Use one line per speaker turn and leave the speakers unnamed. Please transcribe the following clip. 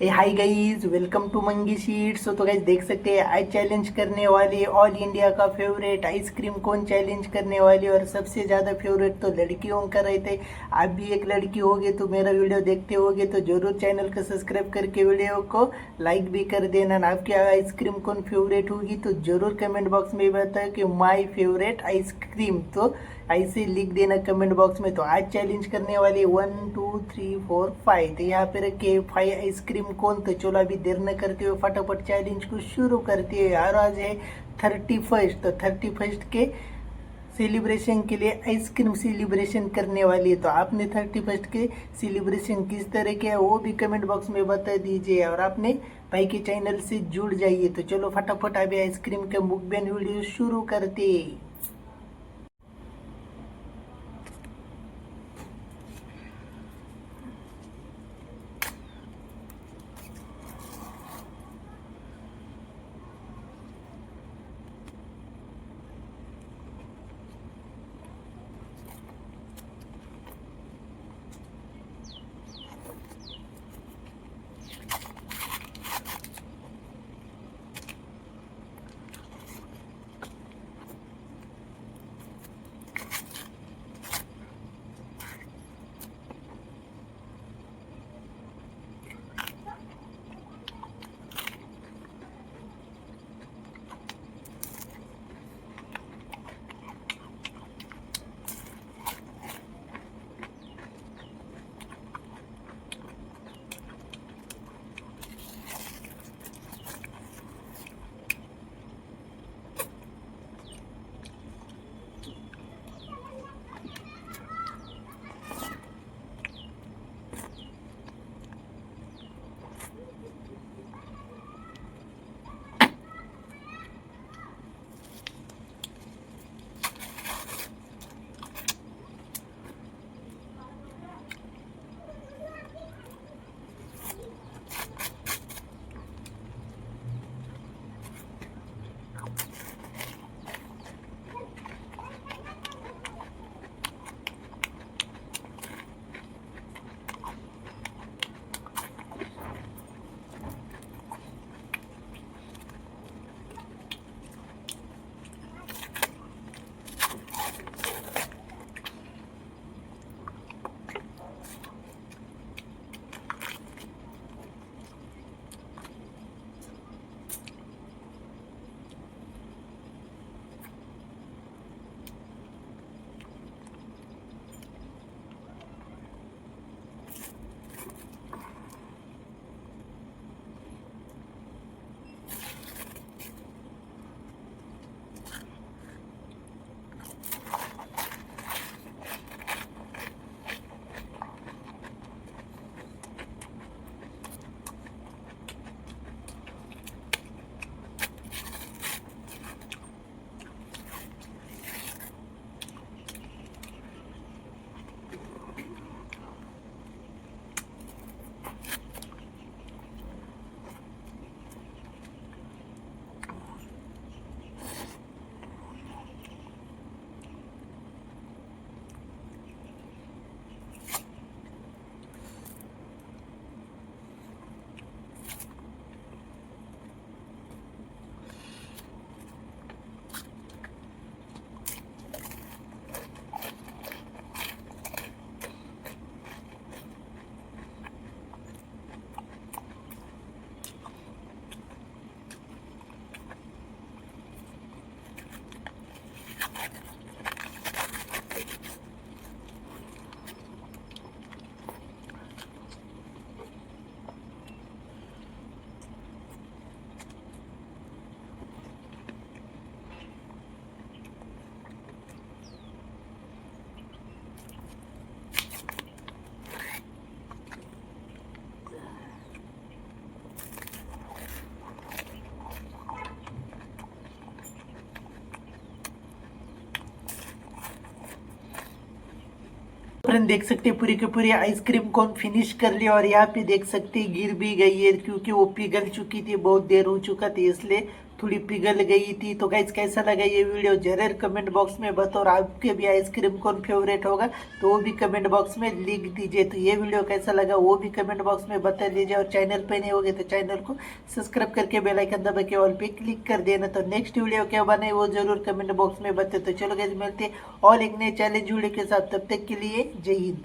Hi guys, welcome to मंगी sheets. तो guys देख सकते हैं आज चैलेंज करने वाली ऑल इंडिया का फेवरेट आइसक्रीम कौन चैलेंज करने वाली, और सबसे ज़्यादा फेवरेट तो लड़कियों का रहते। आप भी एक लड़की होगे तो मेरा वीडियो देखते होगे तो जरूर चैनल को सब्सक्राइब करके वीडियो को लाइक भी कर देना। आपकी आइसक्रीम कौन फेवरेट होगी तो जरूर कमेंट बॉक्स में बताओ कि माई फेवरेट आइसक्रीम, तो ऐसे लिख देना कमेंट बॉक्स में। तो आज चैलेंज करने वाले 1 2 3 4 5, तो यहाँ पे रखे 5 आइसक्रीम कौन। तो चलो अभी देर न करते हुए फटाफट चैलेंज को शुरू करते हैं। यार आज है 31, तो 31 के सेलिब्रेशन के लिए आइसक्रीम सेलिब्रेशन करने वाली है। तो आपने 31 के सेलिब्रेशन किस तरह के है वो भी कमेंट बॉक्स में बता दीजिए, और आपने भाई के चैनल से जुड़ जाइए। तो चलो फटाफट अभी आइसक्रीम के मुकबैंग वीडियो शुरू करते हैं। फ्रेंड देख सकते हैं पूरी की पूरी आइसक्रीम को फिनिश कर लिया, और यहाँ पे देख सकते हैं गिर भी गई है क्योंकि वो पिघल चुकी थी, बहुत देर हो चुका था इसलिए। थोड़ी पिघल गई थी। तो गाइज कैसा लगा ये वीडियो जरूर कमेंट बॉक्स में बताओ, और आपके भी आइसक्रीम कौन फेवरेट होगा तो वो भी कमेंट बॉक्स में लिख दीजिए। तो ये वीडियो कैसा लगा वो भी कमेंट बॉक्स में बता दीजिए, और चैनल पे नहीं होगे तो चैनल को सब्सक्राइब करके बेल आइकन दबा के ऑल पे क्लिक कर देना। तो नेक्स्ट वीडियो क्या बनाए वो जरूर कमेंट बॉक्स में बताए। तो चलो गाइज मिलते हैं और एक नए चैलेंज वीडियो के साथ, तब तक के लिए जय हिंद।